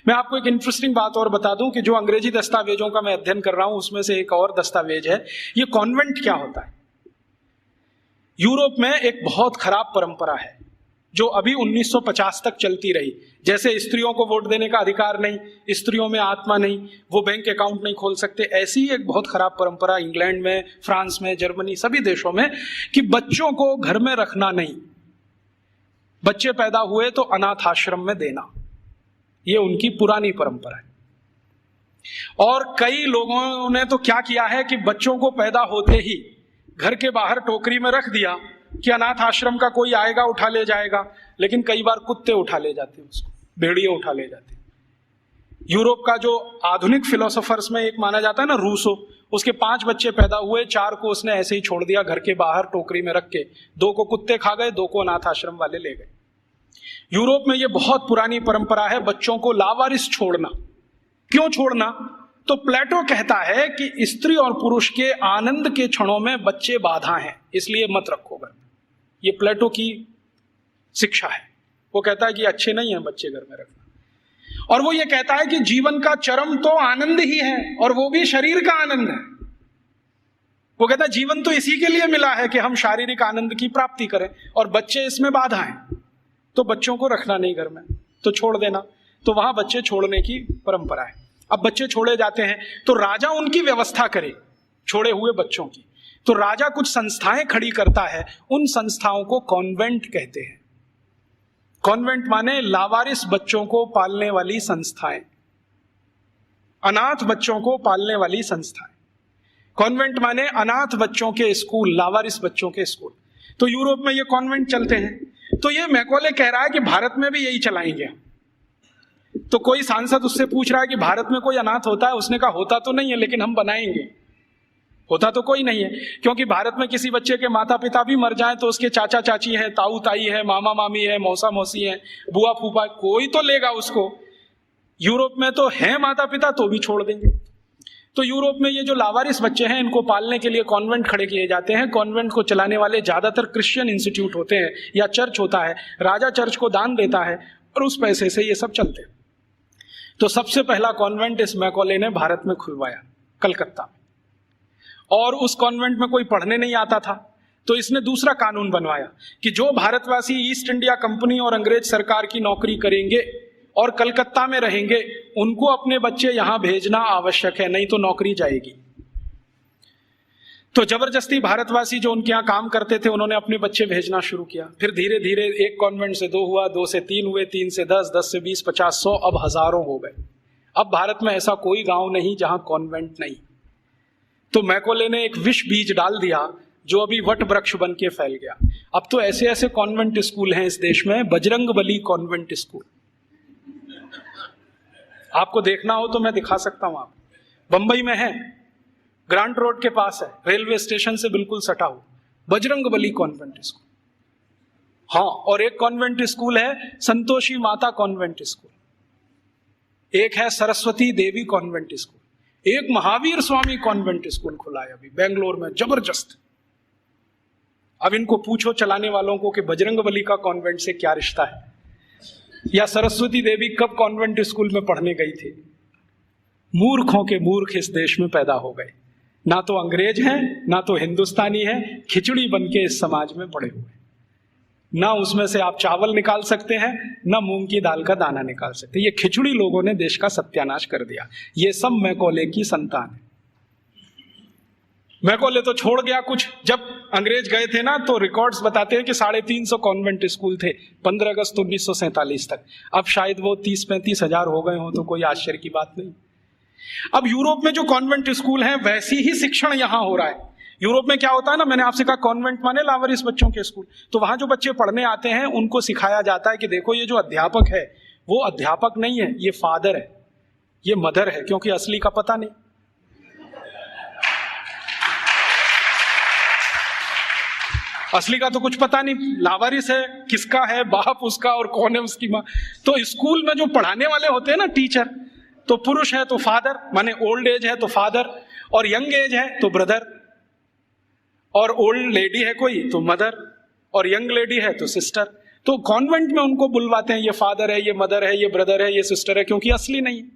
मैं आपको एक इंटरेस्टिंग बात और बता दूं कि जो अंग्रेजी दस्तावेजों का मैं अध्ययन कर रहा हूं उसमें से एक और दस्तावेज है, ये कॉन्वेंट क्या होता है। यूरोप में एक बहुत खराब परंपरा है जो अभी 1950 तक चलती रही। जैसे स्त्रियों को वोट देने का अधिकार नहीं, स्त्रियों में आत्मा नहीं, वो बैंक अकाउंट नहीं खोल सकते, ऐसी एक बहुत खराब परंपरा इंग्लैंड में, फ्रांस में, जर्मनी, सभी देशों में कि बच्चों को घर में रखना नहीं, बच्चे पैदा हुए तो अनाथ आश्रम में देना, ये उनकी पुरानी परंपरा है। और कई लोगों ने तो क्या किया है कि बच्चों को पैदा होते ही घर के बाहर टोकरी में रख दिया कि अनाथ आश्रम का कोई आएगा उठा ले जाएगा, लेकिन कई बार कुत्ते उठा ले जाते हैं उसको, भेड़िए उठा ले जाते हैं। यूरोप का जो आधुनिक फिलोसोफर्स में एक माना जाता है ना, रूसो, उसके 5 बच्चे पैदा हुए, 4 को उसने ऐसे ही छोड़ दिया घर के बाहर टोकरी में रख के, 2 को कुत्ते खा गए, 2 को अनाथ आश्रम वाले ले गए। यूरोप में यह बहुत पुरानी परंपरा है बच्चों को लावारिस छोड़ना। क्यों छोड़ना? तो प्लेटो कहता है कि स्त्री और पुरुष के आनंद के क्षणों में बच्चे बाधा हैं, इसलिए मत रखो घर में। ये प्लेटो की शिक्षा है। वो कहता है कि अच्छे नहीं है बच्चे घर में रखना। और वो ये कहता है कि जीवन का चरम तो आनंद ही है, और वो भी शरीर का आनंद है। वो कहता है जीवन तो इसी के लिए मिला है कि हम शारीरिक आनंद की प्राप्ति करें, और बच्चे इसमें बाधा हैं, तो बच्चों को रखना नहीं घर में, तो छोड़ देना। तो वहां बच्चे छोड़ने की परंपरा है। अब बच्चे छोड़े जाते हैं तो राजा उनकी व्यवस्था करे छोड़े हुए बच्चों की। तो राजा कुछ संस्थाएं खड़ी करता है, उन संस्थाओं को कॉन्वेंट कहते हैं। कॉन्वेंट माने लावारिस बच्चों को पालने वाली संस्थाएं, अनाथ बच्चों को पालने वाली संस्थाएं। कॉन्वेंट माने अनाथ बच्चों के स्कूल, लावारिस बच्चों के स्कूल। तो यूरोप में ये कॉन्वेंट चलते हैं। तो ये मैकॉले कह रहा है कि भारत में भी यही चलाएंगे। तो कोई सांसद उससे पूछ रहा है कि भारत में कोई अनाथ होता है? उसने कहा होता तो नहीं है, लेकिन हम बनाएंगे। होता तो कोई नहीं है, क्योंकि भारत में किसी बच्चे के माता पिता भी मर जाएं तो उसके चाचा चाची हैं, ताऊ ताई है, मामा मामी है, मौसा मौसी है, बुआ फूफा, कोई तो लेगा उसको। यूरोप में तो है माता पिता, तो भी छोड़ देंगे। तो यूरोप में ये जो लावारिस बच्चे हैं, इनको पालने के लिए कॉन्वेंट खड़े किए जाते हैं। कॉन्वेंट को चलाने वाले ज्यादातर क्रिश्चियन इंस्टीट्यूट होते हैं या चर्च होता है। राजा चर्च को दान देता है और उस पैसे से ये सब चलते हैं। तो सबसे पहला कॉन्वेंट इस मैकॉले ने भारत में खुलवाया, कलकत्ता में। और उस कॉन्वेंट में कोई पढ़ने नहीं आता था, तो इसने दूसरा कानून बनवाया कि जो भारतवासी ईस्ट इंडिया कंपनी और अंग्रेज सरकार की नौकरी करेंगे और कलकत्ता में रहेंगे, उनको अपने बच्चे यहां भेजना आवश्यक है, नहीं तो नौकरी जाएगी। तो जबरदस्ती भारतवासी जो उनके यहां काम करते थे, उन्होंने अपने बच्चे भेजना शुरू किया। फिर धीरे धीरे एक कॉन्वेंट से 2 हुआ, 2 से 3 हुए, 3 से 10, 10 से 20, 50, 100, अब हजारों हो गए। अब भारत में ऐसा कोई गांव नहीं जहां कॉन्वेंट नहीं। तो मैकॉले ने एक विष बीज डाल दिया जो अभी वट वृक्ष बन के फैल गया। अब तो ऐसे ऐसे कॉन्वेंट स्कूल हैं इस देश में, बजरंगबली कॉन्वेंट स्कूल। आपको देखना हो तो मैं दिखा सकता हूं। आप बंबई में है, ग्रांट रोड के पास है, रेलवे स्टेशन से बिल्कुल सटा हुआ, बजरंगबली कॉन्वेंट स्कूल। हाँ, और एक कॉन्वेंट स्कूल है संतोषी माता कॉन्वेंट स्कूल, एक है सरस्वती देवी कॉन्वेंट स्कूल, एक महावीर स्वामी कॉन्वेंट स्कूल खुला है अभी बेंगलोर में, जबरदस्त। अब इनको पूछो चलाने वालों को कि बजरंगबली का कॉन्वेंट से क्या रिश्ता है, या सरस्वती देवी कब कॉन्वेंट स्कूल में पढ़ने गई थी। मूर्खों के मूर्ख इस देश में पैदा हो गए, ना तो अंग्रेज हैं ना तो हिंदुस्तानी हैं, खिचड़ी बन के इस समाज में पड़े हुए। ना उसमें से आप चावल निकाल सकते हैं, ना मूंग की दाल का दाना निकाल सकते। ये खिचड़ी लोगों ने देश का सत्यानाश कर दिया। ये सब मैकॉले की संतान है। मैकॉले तो छोड़ गया कुछ। जब अंग्रेज गए थे ना, तो रिकॉर्ड्स बताते हैं कि 350 कॉन्वेंट स्कूल थे 15 अगस्त 1947 तक। अब शायद वो 30-35 हजार हो गए हों, तो कोई आश्चर्य की बात नहीं। अब यूरोप में जो कॉन्वेंट स्कूल हैं, वैसी ही शिक्षण यहां हो रहा है। यूरोप में क्या होता है ना, मैंने आपसे कहा कॉन्वेंट माने लावारिस बच्चों के स्कूल। तो वहां जो बच्चे पढ़ने आते हैं, उनको सिखाया जाता है कि देखो ये जो अध्यापक है वो अध्यापक नहीं है, ये फादर है, ये मदर है, क्योंकि असली का पता नहीं। असली का तो कुछ पता नहीं, लावारिस है, किसका है बाप उसका और कौन है उसकी मां। तो स्कूल में जो पढ़ाने वाले होते हैं ना टीचर, तो पुरुष है तो फादर, माने ओल्ड एज है तो फादर, और यंग एज है तो ब्रदर, और ओल्ड लेडी है कोई तो मदर, और यंग लेडी है तो सिस्टर। तो कॉन्वेंट में उनको बुलवाते हैं, ये फादर है, ये मदर है, ये ब्रदर है, ये सिस्टर है, क्योंकि असली नहीं है।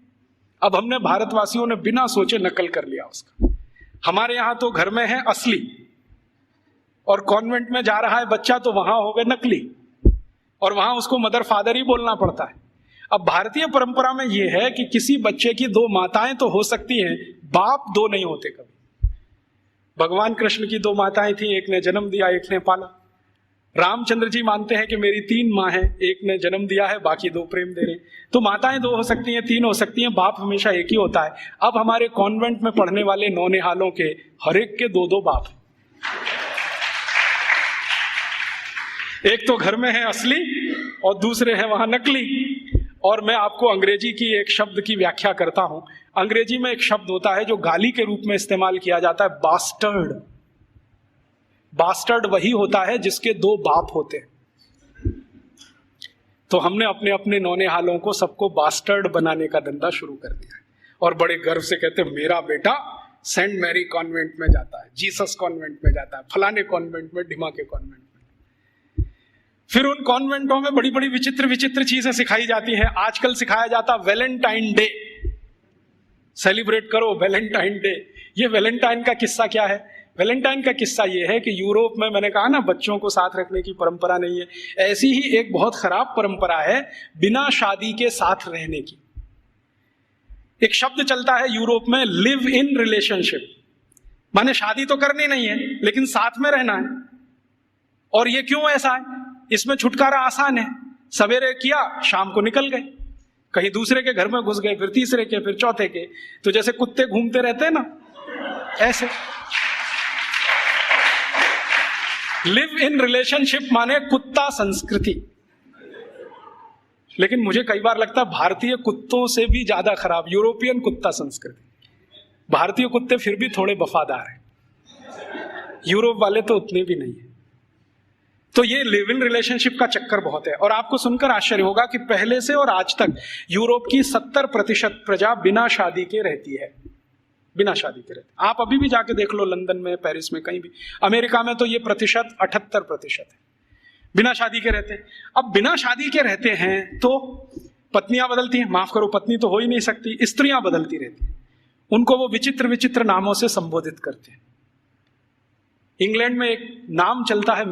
अब हमने भारतवासियों ने बिना सोचे नकल कर लिया उसका। हमारे यहां तो घर में है असली, और कॉन्वेंट में जा रहा है बच्चा तो वहां हो गए नकली, और वहां उसको मदर फादर ही बोलना पड़ता है। अब भारतीय परंपरा में यह है कि किसी बच्चे की दो माताएं तो हो सकती हैं, बाप दो नहीं होते कभी। भगवान कृष्ण की दो माताएं थी, एक ने जन्म दिया, एक ने पाला। रामचंद्र जी मानते हैं कि मेरी 3 माँ हैं, एक ने जन्म दिया है, बाकी 2 प्रेम दे रहे। तो माताएं 2 हो सकती हैं, 3 हो सकती हैं, बाप हमेशा एक ही होता है। अब हमारे कॉन्वेंट में पढ़ने वाले नौनिहालों के हर एक के 2-2 बाप, एक तो घर में है असली और दूसरे हैं वहां नकली। और मैं आपको अंग्रेजी की एक शब्द की व्याख्या करता हूं। अंग्रेजी में एक शब्द होता है जो गाली के रूप में इस्तेमाल किया जाता है, बास्टर्ड। बास्टर्ड वही होता है जिसके 2 बाप होते हैं। तो हमने अपने अपने नौनिहालों को सबको बास्टर्ड बनाने का धंधा शुरू कर दिया है, और बड़े गर्व से कहते हैं मेरा बेटा सेंट मैरी कॉन्वेंट में जाता है, जीसस कॉन्वेंट में जाता है, फलाने कॉन्वेंट में, ढिमा के कॉन्वेंट में। फिर उन कॉन्वेंटों में बड़ी बड़ी विचित्र विचित्र चीजें सिखाई जाती हैं। आजकल सिखाया जाता वैलेंटाइन डे, सेलिब्रेट करो वैलेंटाइन डे। ये वैलेंटाइन का किस्सा क्या है? वैलेंटाइन का किस्सा ये है कि यूरोप में, मैंने कहा ना बच्चों को साथ रखने की परंपरा नहीं है, ऐसी ही एक बहुत खराब परंपरा है बिना शादी के साथ रहने की। एक शब्द चलता है यूरोप में, लिव इन रिलेशनशिप, माने शादी तो करनी नहीं है लेकिन साथ में रहना है। और ये क्यों ऐसा है? इसमें छुटकारा आसान है, सवेरे किया शाम को निकल गए, कहीं दूसरे के घर में घुस गए, फिर तीसरे के, फिर चौथे के। तो जैसे कुत्ते घूमते रहते हैं ना, ऐसे। लिव इन रिलेशनशिप माने कुत्ता संस्कृति। लेकिन मुझे कई बार लगता है भारतीय कुत्तों से भी ज्यादा खराब यूरोपियन कुत्ता संस्कृति। भारतीय कुत्ते फिर भी थोड़े वफादार हैं, यूरोप वाले तो उतने भी नहीं है। तो ये लिव इन रिलेशनशिप का चक्कर बहुत है। और आपको सुनकर आश्चर्य होगा कि पहले से और आज तक यूरोप की 70% प्रजा बिना शादी के रहती है, बिना शादी के रहती। आप अभी भी जाके देख लो, लंदन में, पेरिस में, कहीं भी। अमेरिका में तो ये प्रतिशत 78% है, बिना शादी के रहते हैं। अब बिना शादी के रहते हैं तो पत्नियां बदलती हैं, माफ करो पत्नी तो हो ही नहीं सकती, स्त्रियां बदलती रहती हैं। उनको वो विचित्र विचित्र नामों से संबोधित करते हैं। इंग्लैंड में एक नाम चलता है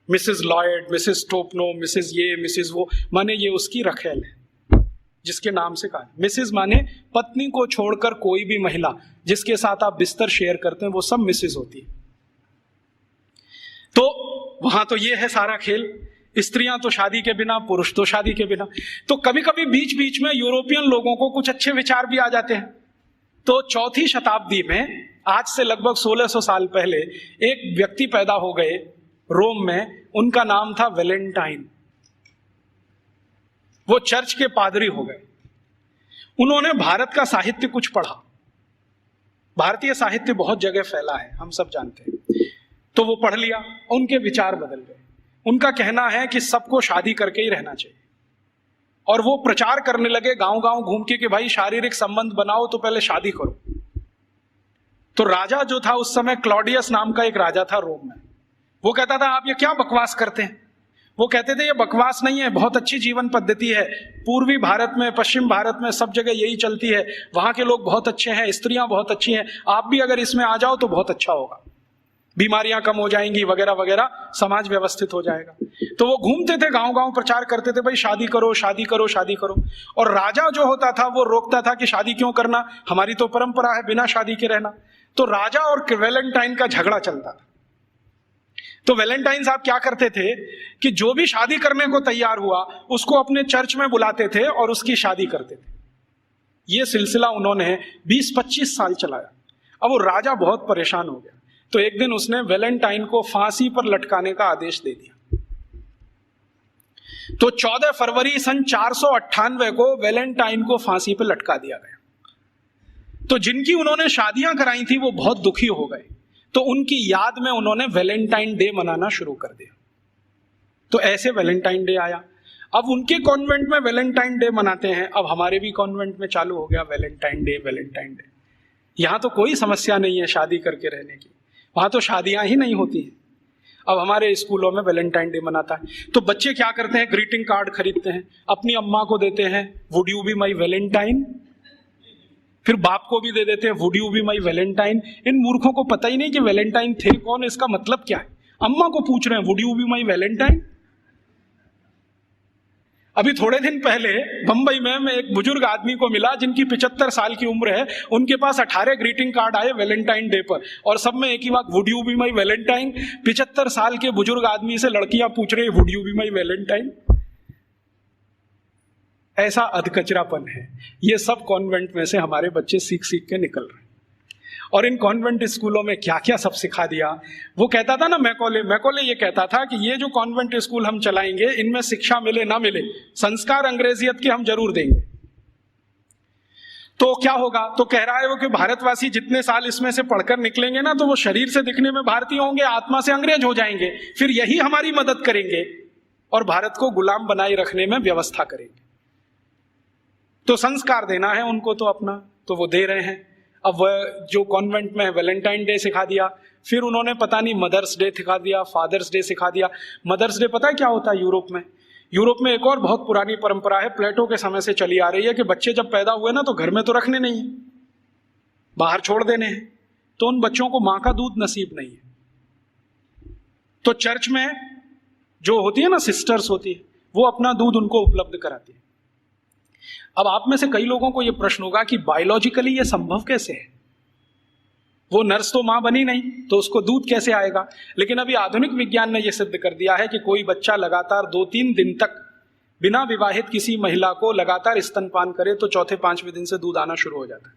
Mrs Lloyd, Mrs Topno, Mrs ये, मिसेस वो, माने ये उसकी रखेल है जिसके नाम से कहा। मिसेस माने पत्नी को छोड़कर कोई भी महिला जिसके साथ आप बिस्तर शेयर करते हैं वो सब मिसेस होती है। तो वहां तो ये है सारा खेल, स्त्रियां तो शादी के बिना, पुरुष तो शादी के बिना। तो कभी कभी बीच बीच में यूरोपियन लोगों को कुछ अच्छे विचार भी आ जाते हैं। तो 4वीं शताब्दी में, आज से लगभग 1600 साल पहले, एक व्यक्ति पैदा हो गए रोम में, उनका नाम था वैलेंटाइन। वो चर्च के पादरी हो गए। उन्होंने भारत का साहित्य कुछ पढ़ा। भारतीय साहित्य बहुत जगह फैला है, हम सब जानते हैं। तो वो पढ़ लिया, उनके विचार बदल गए। उनका कहना है कि सबको शादी करके ही रहना चाहिए। और वो प्रचार करने लगे गांव गांव घूम के कि भाई शारीरिक संबंध बनाओ तो पहले शादी करो। तो राजा जो था उस समय, क्लॉडियस नाम का एक राजा था रोम में, वो कहता था आप ये क्या बकवास करते हैं। वो कहते थे ये बकवास नहीं है, बहुत अच्छी जीवन पद्धति है, पूर्वी भारत में, पश्चिम भारत में सब जगह यही चलती है, वहां के लोग बहुत अच्छे हैं, स्त्रियां बहुत अच्छी हैं, आप भी अगर इसमें आ जाओ तो बहुत अच्छा होगा, बीमारियां कम हो जाएंगी वगैरह वगैरह, समाज व्यवस्थित हो जाएगा। तो वो घूमते थे गांव गांव, प्रचार करते थे भाई शादी करो, शादी करो, शादी करो। और राजा जो होता था वो रोकता था कि शादी क्यों करना, हमारी तो परंपरा है बिना शादी के रहना। तो राजा और वैलेंटाइन का झगड़ा चलता था। तो वैलेंटाइन साहब क्या करते थे कि जो भी शादी करने को तैयार हुआ उसको अपने चर्च में बुलाते थे और उसकी शादी करते थे। यह सिलसिला उन्होंने 20-25 साल चलाया। अब वो राजा बहुत परेशान हो गया, तो एक दिन उसने वैलेंटाइन को फांसी पर लटकाने का आदेश दे दिया। तो 14 फरवरी सन 498 को वैलेंटाइन को फांसी पर लटका दिया गया। तो जिनकी उन्होंने शादियां कराई थी वो बहुत दुखी हो गए, तो उनकी याद में उन्होंने वैलेंटाइन डे मनाना शुरू कर दिया। तो ऐसे वैलेंटाइन डे आया। अब उनके कॉन्वेंट में वैलेंटाइन डे मनाते हैं, अब हमारे भी कॉन्वेंट में चालू हो गया वैलेंटाइन डे, वैलेंटाइन डे। यहां तो कोई समस्या नहीं है शादी करके रहने की, वहां तो शादियां ही नहीं होती हैं। अब हमारे स्कूलों में वैलेंटाइन डे मनाता है, तो बच्चे क्या करते हैं, ग्रीटिंग कार्ड खरीदते हैं, अपनी अम्मा को देते हैं, would you be my valentine, फिर बाप को भी दे देते हैं, would you be my valentine. इन मूर्खों को पता ही नहीं कि वैलेंटाइन थे कौन, इसका मतलब क्या है। अम्मा को पूछ रहे हैं would you be my Valentine. अभी थोड़े दिन पहले बंबई में मैं एक बुजुर्ग आदमी को मिला जिनकी 75 साल की उम्र है, उनके पास 18 ग्रीटिंग कार्ड आए वैलेंटाइन डे पर, और सब में एक ही बात, would you be my Valentine. 75 साल के बुजुर्ग आदमी से लड़कियां पूछ रही would you be my Valentine. ऐसा अधकचरापन है। ये सब कॉन्वेंट में से हमारे बच्चे सीख सीख के निकल रहे हैं। और इन कॉन्वेंट स्कूलों में क्या क्या सब सिखा दिया। वो कहता था ना मैकॉले ये कहता था कि ये जो कॉन्वेंट स्कूल हम चलाएंगे, इनमें शिक्षा मिले ना मिले, संस्कार अंग्रेजियत के हम जरूर देंगे। तो क्या होगा, तो कह रहा है वो कि भारतवासी जितने साल इसमें से पढ़कर निकलेंगे ना, तो वो शरीर से दिखने में भारतीय होंगे, आत्मा से अंग्रेज हो जाएंगे, फिर यही हमारी मदद करेंगे और भारत को गुलाम बनाए रखने में व्यवस्था करेंगे। तो संस्कार देना है उनको तो अपना, तो वो दे रहे हैं। अब वह जो कॉन्वेंट में वैलेंटाइन डे सिखा दिया, फिर उन्होंने पता नहीं मदर्स डे सिखा दिया, फादर्स डे सिखा दिया। मदर्स डे पता है क्या होता है यूरोप में? यूरोप में एक और बहुत पुरानी परंपरा है, प्लेटो के समय से चली आ रही है, कि बच्चे जब पैदा हुए ना तो घर में तो रखने नहीं है, बाहर छोड़ देने हैं। तो उन बच्चों को मां का दूध नसीब नहीं है, तो चर्च में जो होती है ना, सिस्टर्स होती है, वो अपना दूध उनको उपलब्ध कराती है। अब आप में से कई लोगों को यह प्रश्न होगा कि बायोलॉजिकली ये संभव कैसे है? वो नर्स तो मां बनी नहीं, तो उसको दूध कैसे आएगा? लेकिन अभी आधुनिक विज्ञान ने यह सिद्ध कर दिया है कि कोई बच्चा लगातार 2-3 दिन तक बिना विवाहित किसी महिला को लगातार स्तनपान करे तो चौथे 5वें दिन से दूध आना शुरू हो जाता है।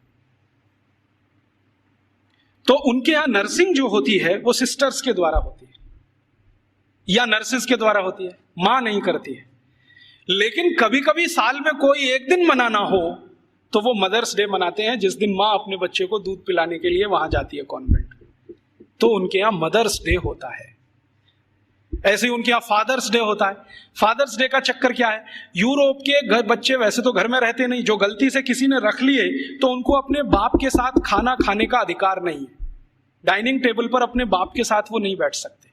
तो उनके यहां नर्सिंग जो होती है वो सिस्टर्स के द्वारा होती है या नर्सिस के द्वारा होती है, मां नहीं करती है। लेकिन कभी कभी साल में कोई एक दिन मनाना हो तो वो मदर्स डे मनाते हैं, जिस दिन मां अपने बच्चे को दूध पिलाने के लिए वहां जाती है कॉन्वेंट, तो उनके यहां मदर्स डे होता है। ऐसे ही उनके यहां फादर्स डे होता है। फादर्स डे का चक्कर क्या है, यूरोप के बच्चे वैसे तो घर में रहते नहीं, जो गलती से किसी ने रख लिए तो उनको अपने बाप के साथ खाना खाने का अधिकार नहीं है। डाइनिंग टेबल पर अपने बाप के साथ वो नहीं बैठ सकते।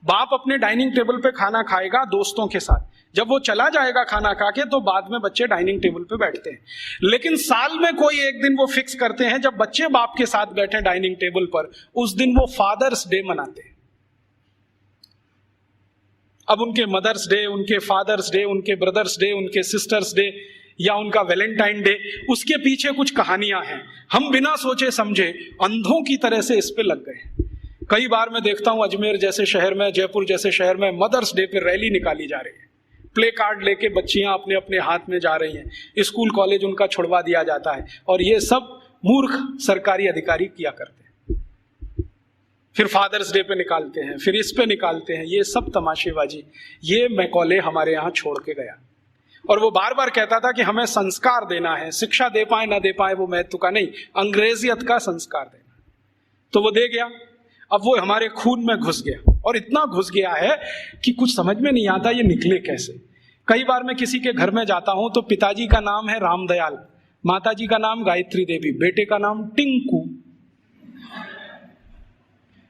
बाप अपने डाइनिंग टेबल पे खाना खाएगा दोस्तों के साथ, जब वो चला जाएगा खाना खा के तो बाद में बच्चे डाइनिंग टेबल पे बैठते हैं। लेकिन साल में कोई एक दिन वो फिक्स करते हैं जब बच्चे बाप के साथ बैठे डाइनिंग टेबल पर, उस दिन वो फादर्स डे मनाते हैं। अब उनके मदर्स डे, उनके फादर्स डे, उनके ब्रदर्स डे, उनके सिस्टर्स डे या उनका वैलेंटाइन डे, उसके पीछे कुछ कहानियां हैं। हम बिना सोचे समझे अंधों की तरह से इस पे लग गए। कई बार मैं देखता हूं अजमेर जैसे शहर में, जयपुर जैसे शहर में मदर्स डे पे रैली निकाली जा रही है, प्ले कार्ड लेके बच्चियां अपने अपने हाथ में जा रही हैं, स्कूल कॉलेज उनका छुड़वा दिया जाता है, और ये सब मूर्ख सरकारी अधिकारी किया करते हैं। फिर फादर्स डे पे निकालते हैं, फिर इस पे निकालते हैं, ये सब तमाशेबाजी। ये मैकॉले हमारे यहाँ छोड़ के गया, और वो बार बार कहता था कि हमें संस्कार देना है, शिक्षा दे पाए ना दे पाए वो महत्व का नहीं, अंग्रेजियत का संस्कार देना। तो वो दे गया। अब वो हमारे खून में घुस गया, और इतना घुस गया है कि कुछ समझ में नहीं आता ये निकले कैसे। कई बार मैं किसी के घर में जाता हूं तो पिताजी का नाम है रामदयाल, माताजी का नाम गायत्री देवी, बेटे का नाम टिंकू।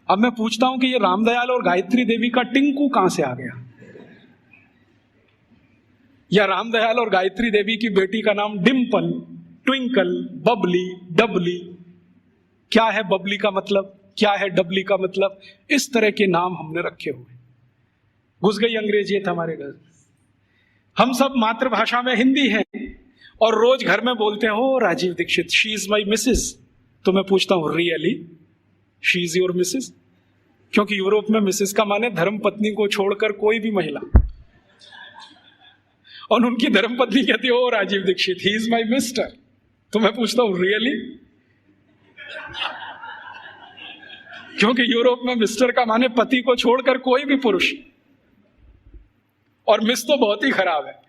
अब मैं पूछता हूं कि ये रामदयाल और गायत्री देवी का टिंकू कहां से आ गया? या रामदयाल और गायत्री देवी की बेटी का नाम डिम्पल, ट्विंकल, बबली, डबली। क्या है बबली का मतलब, क्या है डबली का मतलब? इस तरह के नाम हमने रखे हुए। घुस गई अंग्रेजियत हमारे घर। हम सब मातृभाषा में हिंदी हैं और रोज घर में बोलते हैं, oh Rajiv Dixit, she is my missus. तो मैं पूछता हूं, really she is your missus? क्योंकि यूरोप में मिसेस का माने धर्म पत्नी को छोड़कर कोई भी महिला, और उनकी धर्म पत्नी कहती है, oh Rajiv Dixit, he is my mister. तो मैं पूछता हूं, रियली? क्योंकि यूरोप में मिस्टर का माने पति को छोड़कर कोई भी पुरुष, और मिस तो बहुत ही खराब है।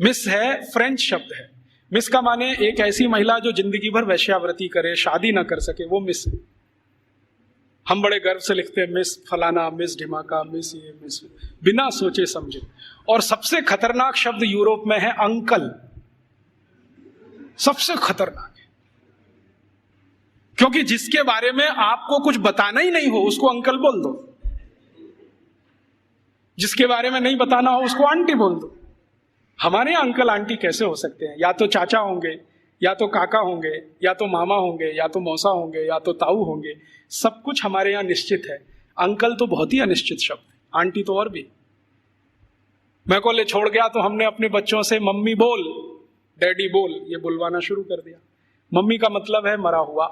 मिस है फ्रेंच शब्द है। मिस का माने एक ऐसी महिला जो जिंदगी भर वैश्यावृत्ति करे, शादी ना कर सके, वो मिस है। हम बड़े गर्व से लिखते हैं मिस फलाना, मिस ढिमाका, मिस ये, मिस, बिना सोचे समझे। और सबसे खतरनाक शब्द यूरोप में है अंकल, सबसे खतरनाक है, क्योंकि जिसके बारे में आपको कुछ बताना ही नहीं हो उसको अंकल बोल दो। जिसके बारे में नहीं बताना हो उसको आंटी बोल दो। हमारे यहाँ अंकल आंटी कैसे हो सकते हैं? या तो चाचा होंगे, या तो काका होंगे, या तो मामा होंगे, या तो मौसा होंगे, या तो ताऊ होंगे। सब कुछ हमारे यहाँ निश्चित है। अंकल तो बहुत ही अनिश्चित शब्द है, आंटी तो और भी। मैं कॉलेज छोड़ गया तो हमने अपने बच्चों से मम्मी बोल, डैडी बोल, ये बुलवाना शुरू कर दिया। मम्मी का मतलब है मरा हुआ,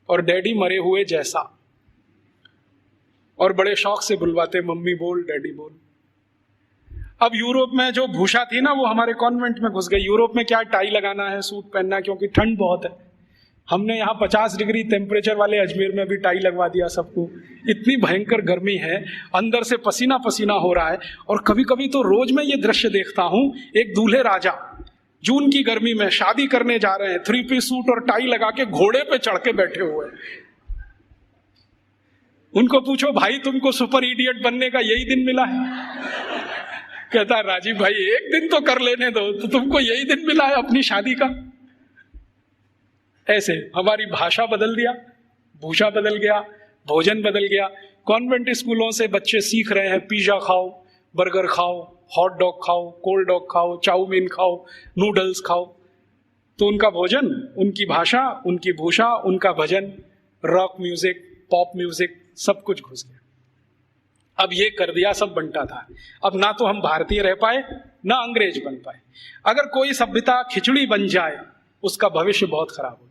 और डैडी मरे हुए जैसा, और बड़े शौक से बुलवाते मम्मी बोल, डैडी बोल। अब यूरोप में जो भूषा थी ना, वो हमारे कॉन्वेंट में घुस गई। यूरोप में क्या टाई लगाना है, सूट पहनना, क्योंकि ठंड बहुत है। हमने यहाँ 50 डिग्री टेम्परेचर वाले अजमेर में भी टाई लगवा दिया सबको। इतनी भयंकर गर्मी है, अंदर से पसीना पसीना हो रहा है। और कभी कभी तो रोज मैं ये दृश्य देखता हूँ, एक दूल्हे राजा जून की गर्मी में शादी करने जा रहे हैं, 3 पीस सूट और टाई लगा के घोड़े पे चढ़ के बैठे हुए हैं। उनको पूछो भाई तुमको सुपर इडियट बनने का यही दिन मिला है? कहता है राजीव भाई एक दिन तो कर लेने दो, तो तुमको यही दिन मिला है अपनी शादी का? ऐसे हमारी भाषा बदल दिया, भूषा बदल गया, भोजन बदल गया। कॉन्वेंट स्कूलों से बच्चे सीख रहे हैं पिज्जा खाओ, बर्गर खाओ, हॉट डॉग खाओ, कोल्ड डॉग खाओ, चाउमीन खाओ, नूडल्स खाओ। तो उनका भोजन, उनकी भाषा, उनकी भूषा, उनका भजन, रॉक म्यूजिक, पॉप म्यूजिक, सब कुछ घुस गया। अब ये कर दिया, सब बंटा था। अब ना तो हम भारतीय रह पाए, ना अंग्रेज बन पाए। अगर कोई सभ्यता खिचड़ी बन जाए, उसका भविष्य बहुत खराब होता है।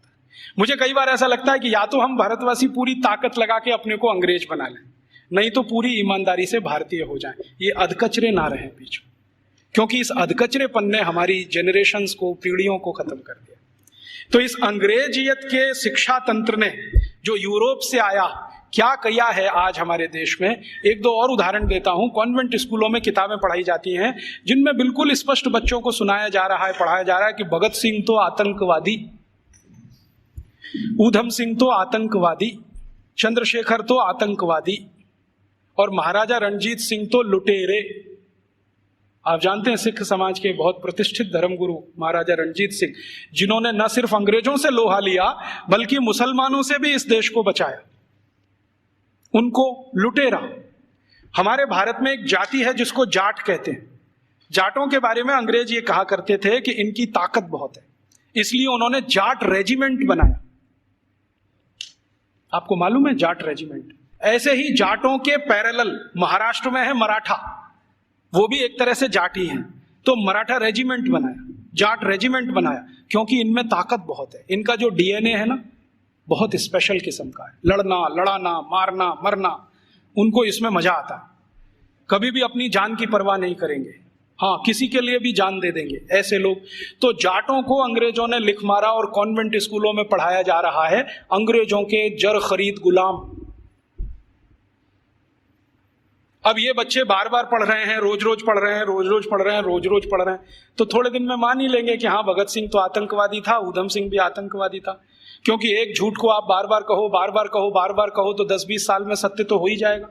मुझे कई बार ऐसा लगता है कि या तो हम भारतवासी पूरी ताकत लगा के अपने को अंग्रेज बना लें, नहीं तो पूरी ईमानदारी से भारतीय हो जाएं। ये अधकचरे ना रहे बीच में, क्योंकि इस अधकचरेपन ने हमारी जनरेशंस को, पीढ़ियों को खत्म कर दिया। तो इस अंग्रेजियत के शिक्षा तंत्र ने जो यूरोप से आया, क्या किया है आज हमारे देश में। एक दो और उदाहरण देता हूं। कॉन्वेंट स्कूलों में किताबें पढ़ाई जाती हैं जिनमें बिल्कुल स्पष्ट बच्चों को सुनाया जा रहा है, पढ़ाया जा रहा है कि भगत सिंह तो आतंकवादी, ऊधम सिंह तो आतंकवादी, चंद्रशेखर तो आतंकवादी, और महाराजा रणजीत सिंह तो लुटेरे। आप जानते हैं सिख समाज के बहुत प्रतिष्ठित धर्मगुरु महाराजा रणजीत सिंह, जिन्होंने न सिर्फ अंग्रेजों से लोहा लिया बल्कि मुसलमानों से भी इस देश को बचाया, उनको लुटेरा। हमारे भारत में एक जाति है जिसको जाट कहते हैं। जाटों के बारे में अंग्रेज ये कहा करते थे कि इनकी ताकत बहुत है, इसलिए उन्होंने जाट रेजिमेंट बनाया। आपको मालूम है जाट रेजिमेंट? ऐसे ही जाटों के पैरेलल महाराष्ट्र में है मराठा, वो भी एक तरह से जाट ही हैं। तो मराठा रेजिमेंट बनाया, जाट रेजिमेंट बनाया, क्योंकि इनमें ताकत बहुत है। इनका जो डीएनए है ना, बहुत स्पेशल किस्म का है। लड़ना, लड़ाना, मारना, मरना, उनको इसमें मजा आता है। कभी भी अपनी जान की परवाह नहीं करेंगे, हाँ किसी के लिए भी जान दे देंगे, ऐसे लोग। तो जाटों को अंग्रेजों ने लिख मारा और कॉन्वेंट स्कूलों में पढ़ाया जा रहा है अंग्रेजों के जर खरीद गुलाम। अब ये बच्चे बार बार पढ़ रहे हैं, रोज रोज पढ़ रहे हैं, रोज रोज पढ़ रहे हैं, रोज रोज पढ़ रहे हैं, तो थोड़े दिन में मान ही लेंगे कि हाँ भगत सिंह तो आतंकवादी था, ऊधम सिंह भी आतंकवादी था। क्योंकि एक झूठ को आप बार बार कहो, बार बार कहो, बार बार कहो, तो 10-20 साल में सत्य तो हो ही जाएगा।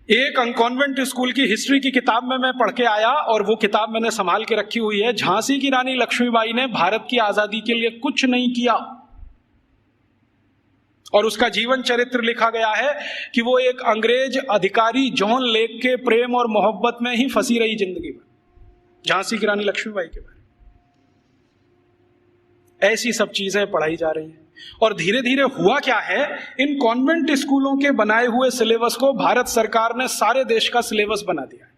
एक कॉन्वेंट स्कूल की हिस्ट्री की किताब में मैं पढ़ के आया, और वो किताब मैंने संभाल के रखी हुई है। झांसी की रानी लक्ष्मीबाई ने भारत की आजादी के लिए कुछ नहीं किया, और उसका जीवन चरित्र लिखा गया है कि वो एक अंग्रेज अधिकारी जॉन लेक के प्रेम और मोहब्बत में ही फंसी रही जिंदगी में। झांसी की रानी लक्ष्मीबाई के बारे में ऐसी सब चीजें पढ़ाई जा रही हैं। और धीरे धीरे हुआ क्या है, इन कॉन्वेंट स्कूलों के बनाए हुए सिलेबस को भारत सरकार ने सारे देश का सिलेबस बना दिया है,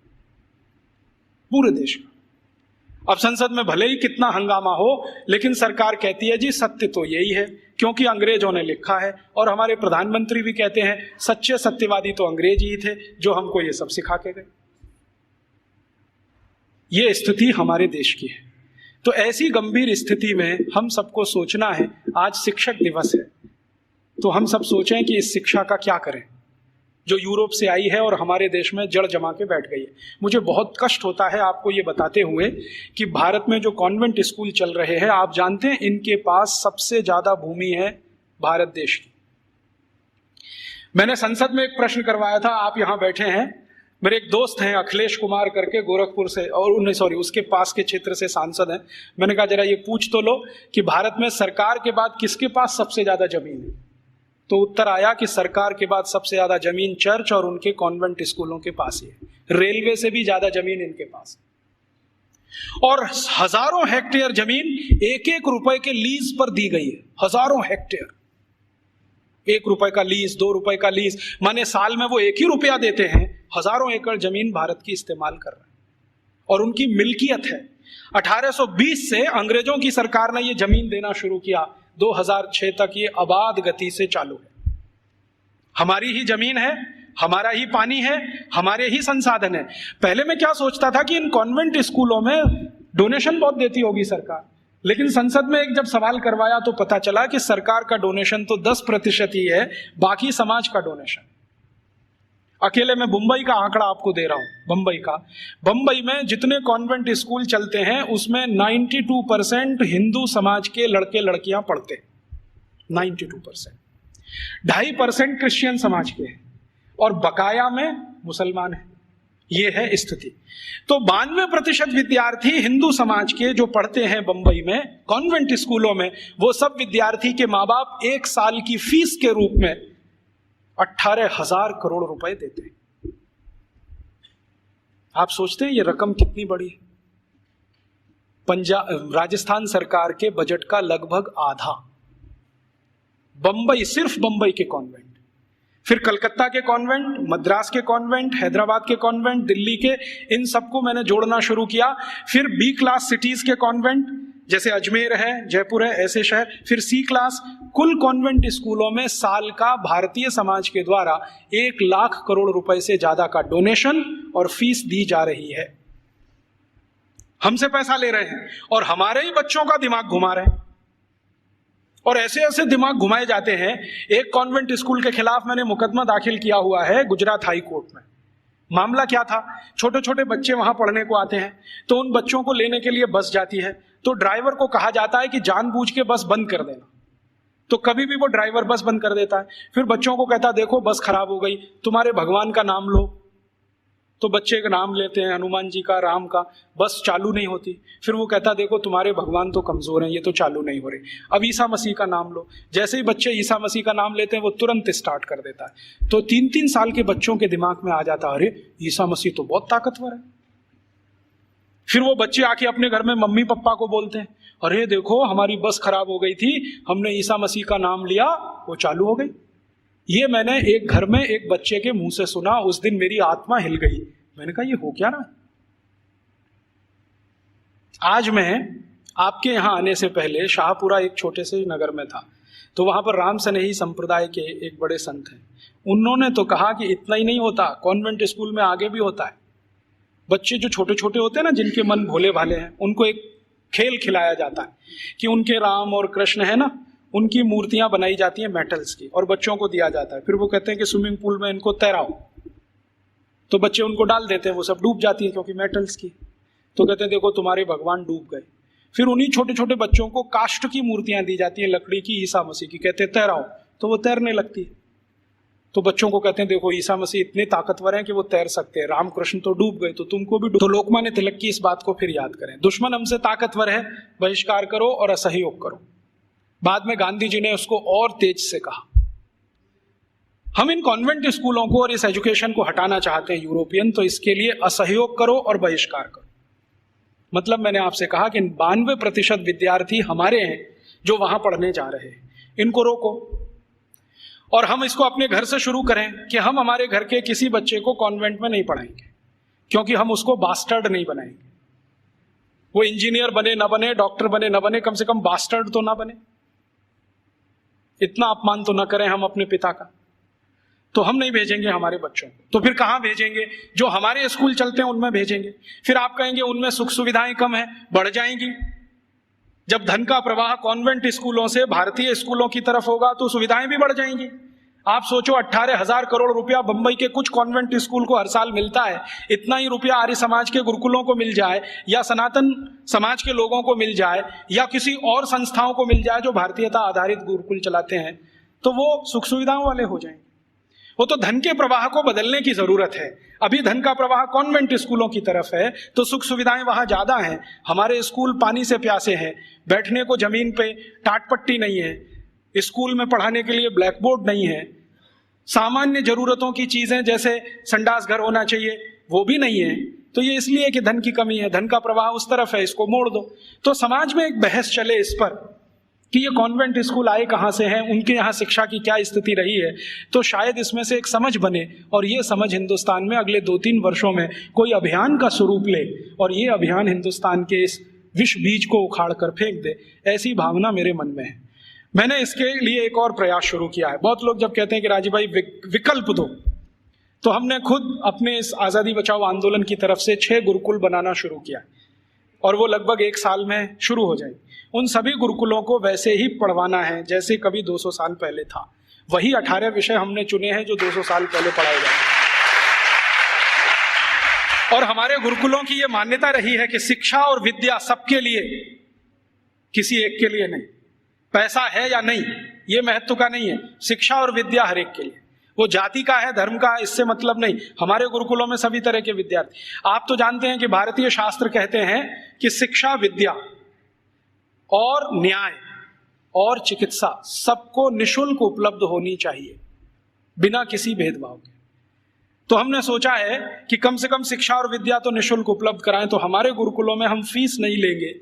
पूरे देश का। अब संसद में भले ही कितना हंगामा हो, लेकिन सरकार कहती है जी सत्य तो यही है, क्योंकि अंग्रेजों ने लिखा है। और हमारे प्रधानमंत्री भी कहते हैं सच्चे सत्यवादी तो अंग्रेज ही थे जो हमको ये सब सिखा के गए। ये स्थिति हमारे देश की है। तो ऐसी गंभीर स्थिति में हम सबको सोचना है, आज शिक्षक दिवस है, तो हम सब सोचें कि इस शिक्षा का क्या करें जो यूरोप से आई है और हमारे देश में जड़ जमा के बैठ गई है। मुझे बहुत कष्ट होता है आपको ये बताते हुए कि भारत में जो कॉन्वेंट स्कूल चल रहे हैं, आप जानते हैं इनके पास सबसे ज्यादा भूमि है भारत देश की। मैंने संसद में एक प्रश्न करवाया था, आप यहां बैठे हैं, मेरे एक दोस्त हैं अखिलेश कुमार करके गोरखपुर से, और उसके पास के क्षेत्र से सांसद हैं। मैंने कहा जरा ये पूछ तो लो कि भारत में सरकार के बाद किसके पास सबसे ज्यादा जमीन है। तो उत्तर आया कि सरकार के बाद सबसे ज्यादा जमीन चर्च और उनके कॉन्वेंट स्कूलों के पास ही है। रेलवे से भी ज्यादा जमीन इनके पास है। और हजारों हेक्टेयर जमीन 1-1 रुपए के लीज पर दी गई है। हजारों हेक्टेयर, 1 रुपए का लीज, 2 रुपए का लीज, माने साल में वो 1 ही रुपया देते हैं, हजारों एकड़ जमीन भारत की इस्तेमाल कर रहे हैं और उनकी मिल्कियत है। 1820 से अंग्रेजों की सरकार ने ये जमीन देना शुरू किया, 2006 तक ये आबाद गति से चालू है। हमारी ही जमीन है, हमारा ही पानी है, हमारे ही संसाधन है। पहले मैं क्या सोचता था कि इन कॉन्वेंट स्कूलों में डोनेशन बहुत देती होगी सरकार, लेकिन संसद में एक जब सवाल करवाया तो पता चला कि सरकार का डोनेशन तो 10% ही है, बाकी समाज का डोनेशन। अकेले मैं मुंबई का आंकड़ा आपको दे रहा हूं। बंबई में जितने कॉन्वेंट स्कूल चलते हैं उसमें 92% हिंदू समाज के लड़के लड़कियां पढ़ते हैं। 92%, 2.5% क्रिश्चियन समाज के हैं और बकाया में मुसलमान हैं। ये है स्थिति। तो 92% विद्यार्थी हिंदू समाज के जो पढ़ते हैं बंबई में कॉन्वेंट स्कूलों में, वो सब विद्यार्थी के माँ बाप 1 साल की फीस के रूप में 18,000 करोड़ रुपए देते हैं। आप सोचते हैं ये रकम कितनी बड़ी है? राजस्थान सरकार के बजट का लगभग आधा बंबई, सिर्फ बंबई के कॉन्वेंट। फिर कलकत्ता के कॉन्वेंट, मद्रास के कॉन्वेंट, हैदराबाद के कॉन्वेंट, दिल्ली के, इन सबको मैंने जोड़ना शुरू किया। फिर B क्लास सिटीज के कॉन्वेंट, जैसे अजमेर है, जयपुर है, ऐसे शहर। फिर C क्लास। कुल कॉन्वेंट स्कूलों में साल का भारतीय समाज के द्वारा 1 लाख करोड़ रुपए से ज्यादा का डोनेशन और फीस दी जा रही है। हमसे पैसा ले रहे हैं और हमारे ही बच्चों का दिमाग घुमा रहे हैं और ऐसे ऐसे दिमाग घुमाए जाते हैं। एक कॉन्वेंट स्कूल के खिलाफ मैंने मुकदमा दाखिल किया हुआ है गुजरात हाई कोर्ट में। मामला क्या था? छोटे छोटे बच्चे वहां पढ़ने को आते हैं, तो उन बच्चों को लेने के लिए बस जाती है, तो ड्राइवर को कहा जाता है कि जानबूझ के बस बंद कर देना। तो कभी भी वो ड्राइवर बस बंद कर देता है। फिर बच्चों को कहता है देखो बस खराब हो गई, तुम्हारे भगवान का नाम लो। तो बच्चे का नाम लेते हैं, हनुमान जी का, राम का, बस चालू नहीं होती। फिर वो कहता देखो तुम्हारे भगवान तो कमजोर हैं, ये तो चालू नहीं हो रही, अब ईसा मसीह का नाम लो। जैसे ही बच्चे ईसा मसीह का नाम लेते हैं वो तुरंत स्टार्ट कर देता है। तो 3-3 साल के बच्चों के दिमाग में आ जाता है अरे ईसा मसीह तो बहुत ताकतवर है। फिर वो बच्चे आके अपने घर में मम्मी पापा को बोलते हैं अरे देखो हमारी बस खराब हो गई थी, हमने ईसा मसीह का नाम लिया, वो चालू हो गई। ये मैंने एक घर में एक बच्चे के मुंह से सुना, उस दिन मेरी आत्मा हिल गई। मैंने कहा ये हो क्या रहा है? आज मैं आपके यहां आने से पहले शाहपुरा एक छोटे से नगर में था, तो वहां पर राम सनेही संप्रदाय के एक बड़े संत हैं। उन्होंने तो कहा कि इतना ही नहीं होता, कॉन्वेंट स्कूल में आगे भी होता है। बच्चे जो छोटे छोटे होते हैं ना, जिनके मन भोले भाले हैं, उनको एक खेल खिलाया जाता है कि उनके राम और कृष्ण है ना, उनकी मूर्तियां बनाई जाती हैं मेटल्स की और बच्चों को दिया जाता है। फिर वो कहते हैं कि स्विमिंग पूल में इनको तैराओ, तो बच्चे उनको डाल देते हैं, वो सब डूब जाती है क्योंकि मेटल्स की। तो कहते हैं देखो तुम्हारे भगवान डूब गए। फिर उन्हीं छोटे छोटे बच्चों को काष्ठ की मूर्तियां दी जाती हैं, लकड़ी की, ईसा मसीह की, कहते हैं तैराओ, तो वो तैरने लगती है। तो बच्चों को कहते हैं देखो ईसा मसीह इतने ताकतवर हैं कि वो तैर सकते हैं, रामकृष्ण तो डूब गए, तो तुमको भी। तो लोकमान्य तिलक की इस बात को फिर याद करें, दुश्मन हमसे ताकतवर है, बहिष्कार करो और असहयोग करो। बाद में गांधी जी ने उसको और तेज से कहा। हम इन कॉन्वेंट स्कूलों को और इस एजुकेशन को हटाना चाहते हैं यूरोपियन, तो इसके लिए असहयोग करो और बहिष्कार करो। मतलब मैंने आपसे कहा कि 92% विद्यार्थी हमारे हैं जो वहां पढ़ने जा रहे हैं, इनको रोको। और हम इसको अपने घर से शुरू करें कि हम हमारे घर के किसी बच्चे को कॉन्वेंट में नहीं पढ़ाएंगे, क्योंकि हम उसको बास्टर्ड नहीं बनाएंगे। वो इंजीनियर बने ना बने, डॉक्टर बने ना बने, कम से कम बास्टर्ड तो ना बने। इतना अपमान तो ना करें हम अपने पिता का। तो हम नहीं भेजेंगे हमारे बच्चों को। तो फिर कहां भेजेंगे? जो हमारे स्कूल चलते हैं उनमें भेजेंगे। फिर आप कहेंगे उनमें सुख सुविधाएं कम है, बढ़ जाएंगी। जब धन का प्रवाह कॉन्वेंट स्कूलों से भारतीय स्कूलों की तरफ होगा तो सुविधाएं भी बढ़ जाएंगी। आप सोचो 18,000 करोड़ रुपया बंबई के कुछ कॉन्वेंट स्कूल को हर साल मिलता है, इतना ही रुपया आर्य समाज के गुरुकुलों को मिल जाए, या सनातन समाज के लोगों को मिल जाए, या किसी और संस्थाओं को मिल जाए जो भारतीयता आधारित गुरुकुल चलाते हैं, तो वो सुख सुविधाओं वाले हो जाएंगे। वो तो धन के प्रवाह को बदलने की जरूरत है। अभी धन का प्रवाह कॉन्वेंट स्कूलों की तरफ है, तो सुख सुविधाएं वहां ज्यादा हैं। हमारे स्कूल पानी से प्यासे हैं, बैठने को जमीन पे टाटपट्टी नहीं है, स्कूल में पढ़ाने के लिए ब्लैक बोर्ड नहीं है, सामान्य जरूरतों की चीजें जैसे संडास घर होना चाहिए वो भी नहीं है। तो ये इसलिए कि धन की कमी है, धन का प्रवाह उस तरफ है, इसको मोड़ दो। तो समाज में एक बहस चले इस पर कि ये कॉन्वेंट स्कूल आए कहाँ से हैं, उनके यहाँ शिक्षा की क्या स्थिति रही है, तो शायद इसमें से एक समझ बने और ये समझ हिंदुस्तान में अगले 2-3 वर्षों में कोई अभियान का स्वरूप ले और ये अभियान हिंदुस्तान के इस विष बीज को उखाड़ कर फेंक दे, ऐसी भावना मेरे मन में है। मैंने इसके लिए एक और प्रयास शुरू किया है। बहुत लोग जब कहते हैं कि राजीव भाई विकल्प दो, तो हमने खुद अपने इस आज़ादी बचाओ आंदोलन की तरफ से 6 गुरुकुल बनाना शुरू किया और वो लगभग 1 साल में शुरू हो जाएंगे। उन सभी गुरुकुलों को वैसे ही पढ़वाना है जैसे कभी 200 साल पहले था। वही 18 विषय हमने चुने हैं जो 200 साल पहले पढ़ाए जाते हैं। और हमारे गुरुकुलों की ये मान्यता रही है कि शिक्षा और विद्या सबके लिए, किसी एक के लिए नहीं। पैसा है या नहीं ये महत्व का नहीं है, शिक्षा और विद्या हर एक के लिए। वो जाति का है, धर्म का है, इससे मतलब नहीं। हमारे गुरुकुलों में सभी तरह के विद्यार्थी। आप तो जानते हैं कि भारतीय शास्त्र कहते हैं कि शिक्षा, विद्या और न्याय और चिकित्सा सबको निशुल्क उपलब्ध होनी चाहिए बिना किसी भेदभाव के। तो हमने सोचा है कि कम से कम शिक्षा और विद्या तो निशुल्क उपलब्ध कराएं। तो हमारे गुरुकुलों में हम फीस नहीं लेंगे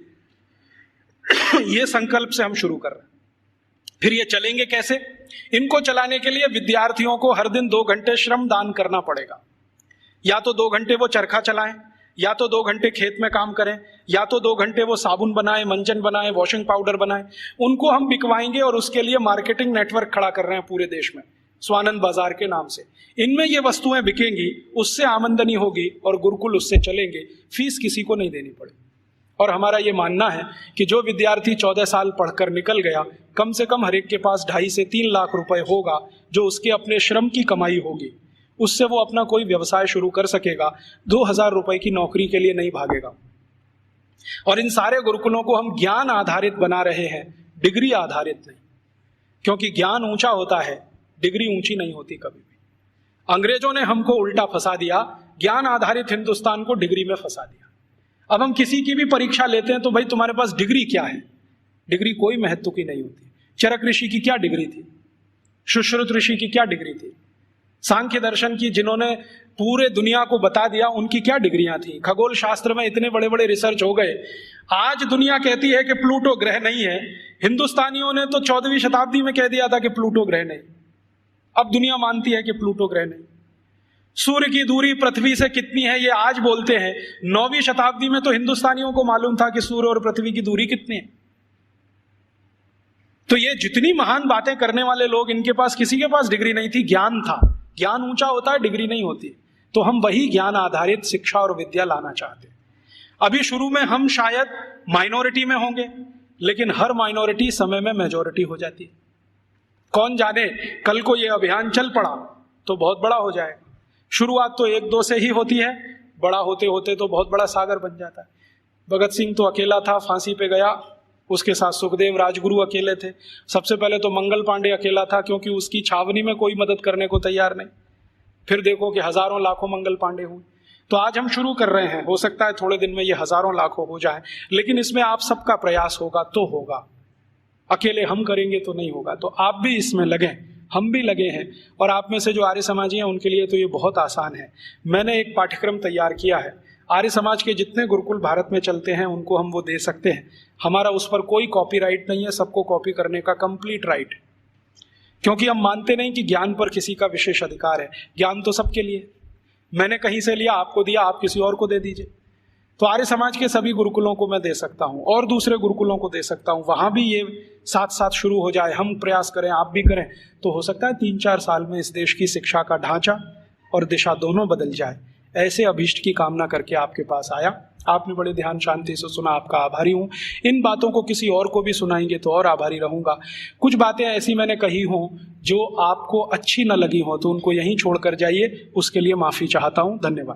ये संकल्प से हम शुरू कर रहे हैं। फिर ये चलेंगे कैसे? इनको चलाने के लिए विद्यार्थियों को हर दिन 2 घंटे श्रम दान करना पड़ेगा। या तो 2 घंटे वो चरखा चलाएं, या तो 2 घंटे खेत में काम करें, या तो 2 घंटे वो साबुन बनाए, मंजन बनाए, वॉशिंग पाउडर बनाए। उनको हम बिकवाएंगे और उसके लिए मार्केटिंग नेटवर्क खड़ा कर रहे हैं पूरे देश में, स्वानंद बाजार के नाम से। इनमें ये वस्तुएं बिकेंगी, उससे आमदनी होगी और गुरुकुल उससे चलेंगे, फीस किसी को नहीं देनी पड़ेगी। और हमारा ये मानना है कि जो विद्यार्थी 14 साल पढ़कर निकल गया, कम से कम हर एक के पास 2.5 से 3 लाख रुपए होगा जो उसके अपने श्रम की कमाई होगी। उससे वो अपना कोई व्यवसाय शुरू कर सकेगा, 2000 रुपए की नौकरी के लिए नहीं भागेगा। और इन सारे गुरुकुलों को हम ज्ञान आधारित बना रहे हैं, डिग्री आधारित नहीं। क्योंकि ज्ञान ऊंचा होता है, डिग्री ऊंची नहीं होती कभी भी। अंग्रेजों ने हमको उल्टा फंसा दिया, ज्ञान आधारित हिंदुस्तान को डिग्री में फंसा दिया। अब हम किसी की भी परीक्षा लेते हैं तो भाई तुम्हारे पास डिग्री क्या है? डिग्री कोई महत्व की नहीं होती। चरक ऋषि की क्या डिग्री थी? सुश्रुत ऋषि की क्या डिग्री थी? सांख्य दर्शन की जिन्होंने पूरे दुनिया को बता दिया, उनकी क्या डिग्रियां थी? खगोल शास्त्र में इतने बड़े बड़े रिसर्च हो गए। आज दुनिया कहती है कि प्लूटो ग्रह नहीं है। हिंदुस्तानियों ने तो 14वीं शताब्दी में कह दिया था कि प्लूटो ग्रह नहीं। अब दुनिया मानती है कि प्लूटो ग्रह नहीं। सूर्य की दूरी पृथ्वी से कितनी है ये आज बोलते हैं। 9वीं शताब्दी में तो हिंदुस्तानियों को मालूम था कि सूर्य और पृथ्वी की दूरी कितनी है। तो ये जितनी महान बातें करने वाले लोग, इनके पास किसी के पास डिग्री नहीं थी, ज्ञान था। ज्ञान ऊंचा होता है, डिग्री नहीं होती। तो हम वही ज्ञान आधारित शिक्षा और विद्या लाना चाहते हैं। अभी शुरू में हम शायद माइनॉरिटी में होंगे, लेकिन हर माइनॉरिटी समय में मेजॉरिटी हो जाती है। कौन जाने कल को ये अभियान चल पड़ा तो बहुत बड़ा हो जाएगा। शुरुआत तो 1-2 से ही होती है, बड़ा होते होते तो बहुत बड़ा सागर बन जाता है। भगत सिंह तो अकेला था, फांसी पे गया। उसके साथ सुखदेव राजगुरु अकेले थे। सबसे पहले तो मंगल पांडे अकेला था, क्योंकि उसकी छावनी में कोई मदद करने को तैयार नहीं। फिर देखो कि हजारों लाखों मंगल पांडे हुए। तो आज हम शुरू कर रहे हैं, हो सकता है थोड़े दिन में ये हजारों लाखों हो जाए, लेकिन इसमें आप सबका प्रयास होगा तो होगा। अकेले हम करेंगे तो नहीं होगा। तो आप भी इसमें लगें, हम भी लगे हैं। और आप में से जो आर्य समाजी हैं उनके लिए तो ये बहुत आसान है। मैंने एक पाठ्यक्रम तैयार किया है। आर्य समाज के जितने गुरुकुल भारत में चलते हैं उनको हम वो दे सकते हैं। हमारा उस पर कोई कॉपीराइट नहीं है, सबको कॉपी करने का कंप्लीट राइट। क्योंकि हम मानते नहीं कि ज्ञान पर किसी का विशेष अधिकार है। ज्ञान तो सबके लिए। मैंने कहीं से लिया, आपको दिया, आप किसी और को दे दीजिए। तो आर्य समाज के सभी गुरुकुलों को मैं दे सकता हूं और दूसरे गुरुकुलों को दे सकता हूं। वहां भी ये साथ साथ शुरू हो जाए, हम प्रयास करें, आप भी करें, तो हो सकता है 3-4 साल में इस देश की शिक्षा का ढांचा और दिशा दोनों बदल जाए। ऐसे अभीष्ट की कामना करके आपके पास आया। आपने बड़े ध्यान शांति से सुना, आपका आभारी हूं। इन बातों को किसी और को भी सुनाएंगे तो और आभारी रहूंगा। कुछ बातें ऐसी मैंने कही हों जो आपको अच्छी न लगी हो तो उनको यहीं छोड़कर जाइए, उसके लिए माफी चाहता हूं। धन्यवाद।